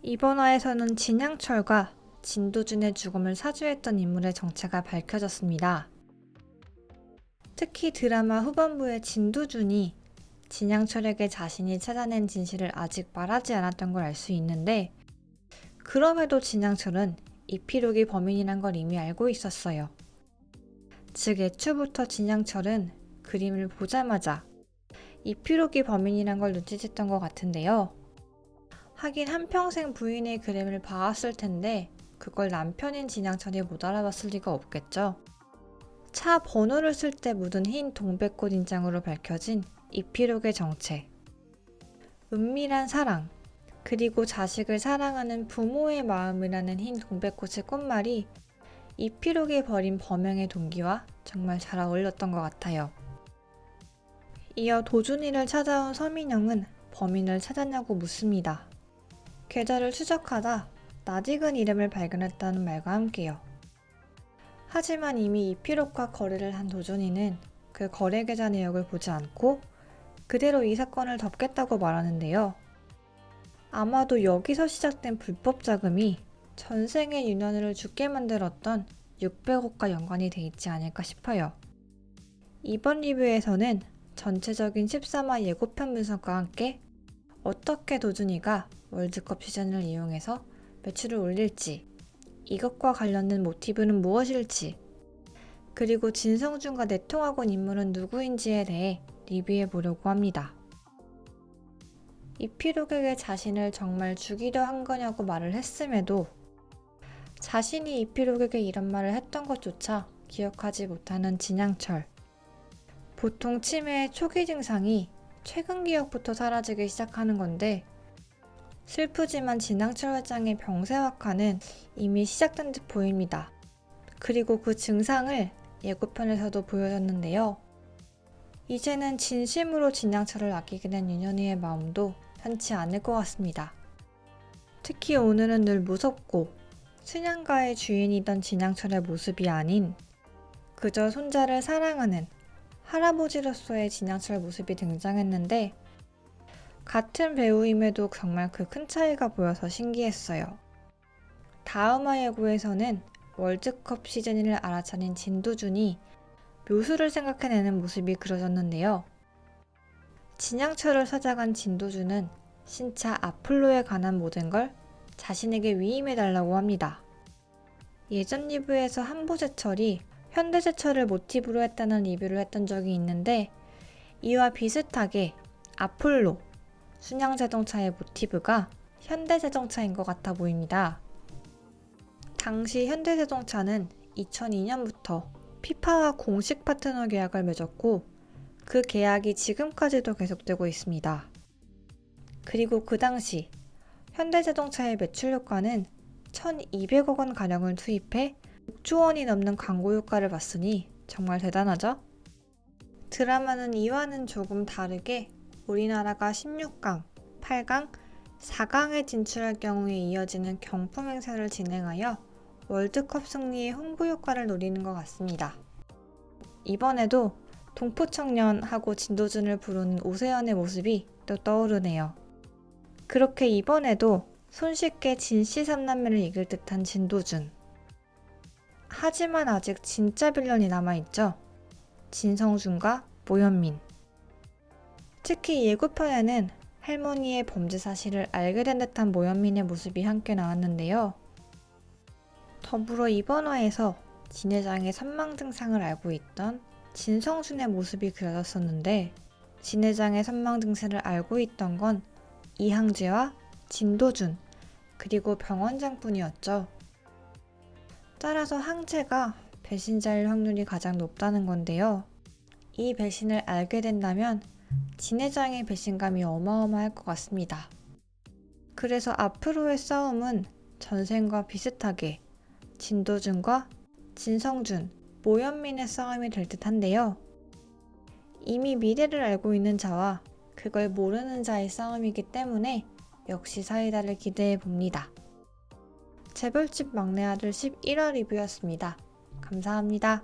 이번 화에서는 진양철과 진도준의 죽음을 사주했던 인물의 정체가 밝혀졌습니다. 특히 드라마 후반부의 진도준이 진양철에게 자신이 찾아낸 진실을 아직 말하지 않았던 걸 알 수 있는데, 그럼에도 진양철은 이필옥이 범인이란 걸 이미 알고 있었어요. 즉 애초부터 진양철은 그림을 보자마자 이필옥이 범인이란 걸 눈치챘던 것 같은데요. 하긴 한평생 부인의 그림을 봐왔을 텐데 그걸 남편인 진양철이 못 알아봤을 리가 없겠죠. 차 번호를 쓸 때 묻은 흰 동백꽃 인장으로 밝혀진 이필옥의 정체. 은밀한 사랑, 그리고 자식을 사랑하는 부모의 마음이라는 흰 동백꽃의 꽃말이 이필옥이 벌인 범행의 동기와 정말 잘 어울렸던 것 같아요. 이어 도준이를 찾아온 서민영은 범인을 찾았냐고 묻습니다. 계좌를 추적하다 낯익은 이름을 발견했다는 말과 함께요. 하지만 이미 이필옥과 거래를 한 도준이는 그 거래 계좌 내역을 보지 않고 그대로 이 사건을 덮겠다고 말하는데요. 아마도 여기서 시작된 불법 자금이 전생의 윤현우를 죽게 만들었던 600억과 연관이 돼 있지 않을까 싶어요. 이번 리뷰에서는 전체적인 13화 예고편 분석과 함께 어떻게 도준이가 월드컵 시즌을 이용해서 매출을 올릴지, 이것과 관련된 모티브는 무엇일지, 그리고 진성준과 내통하고 온 인물은 누구인지에 대해 리뷰해보려고 합니다. 이필옥에게 자신을 정말 죽이려 한 거냐고 말을 했음에도 자신이 이필옥에게 이런 말을 했던 것조차 기억하지 못하는 진양철. 보통 치매의 초기 증상이 최근 기억부터 사라지기 시작하는 건데, 슬프지만 진양철 회장의 병세확화는 이미 시작된 듯 보입니다. 그리고 그 증상을 예고편에서도 보여줬는데요. 이제는 진심으로 진양철을 아끼게 된 윤현이의 마음도 편치 않을 것 같습니다. 특히 오늘은 늘 무섭고 순양가의 주인이던 진양철의 모습이 아닌 그저 손자를 사랑하는 할아버지로서의 진양철 모습이 등장했는데, 같은 배우임에도 정말 그 큰 차이가 보여서 신기했어요. 다음 화 예고에서는 월드컵 시즌을 알아차린 진도준이 묘수를 생각해내는 모습이 그려졌는데요. 진양철을 찾아간 진도준은 신차 아폴로에 관한 모든 걸 자신에게 위임해달라고 합니다. 예전 리뷰에서 한보제철이 현대제철을 모티브로 했다는 리뷰를 했던 적이 있는데, 이와 비슷하게 아폴로, 순양자동차의 모티브가 현대자동차인 것 같아 보입니다. 당시 현대자동차는 2002년부터 피파와 공식 파트너 계약을 맺었고, 그 계약이 지금까지도 계속되고 있습니다. 그리고 그 당시 현대자동차의 매출 효과는 1200억 원 가량을 투입해 6조 원이 넘는 광고 효과를 봤으니 정말 대단하죠? 드라마는 이와는 조금 다르게 우리나라가 16강, 8강, 4강에 진출할 경우에 이어지는 경품 행사를 진행하여 월드컵 승리의 홍보 효과를 노리는 것 같습니다. 이번에도 동포청년하고 진도준을 부르는 오세연의 모습이 또 떠오르네요. 그렇게 이번에도 손쉽게 진씨 3남매를 이길 듯한 진도준. 하지만 아직 진짜 빌런이 남아있죠. 진성준과 모현민. 특히 예고편에는 할머니의 범죄 사실을 알게 된 듯한 모현민의 모습이 함께 나왔는데요. 더불어 이번 화에서 진 회장의 선망 증상을 알고 있던 진성준의 모습이 그려졌었는데, 진 회장의 선망 증세를 알고 있던 건 이항재와 진도준, 그리고 병원장뿐이었죠. 따라서 항재가 배신자일 확률이 가장 높다는 건데요. 이 배신을 알게 된다면 진 회장의 배신감이 어마어마할 것 같습니다. 그래서 앞으로의 싸움은 전생과 비슷하게 진도준과 진성준, 모현민의 싸움이 될 듯한데요. 이미 미래를 알고 있는 자와 그걸 모르는 자의 싸움이기 때문에 역시 사이다를 기대해 봅니다. 재벌집 막내 아들 11화 리뷰였습니다. 감사합니다.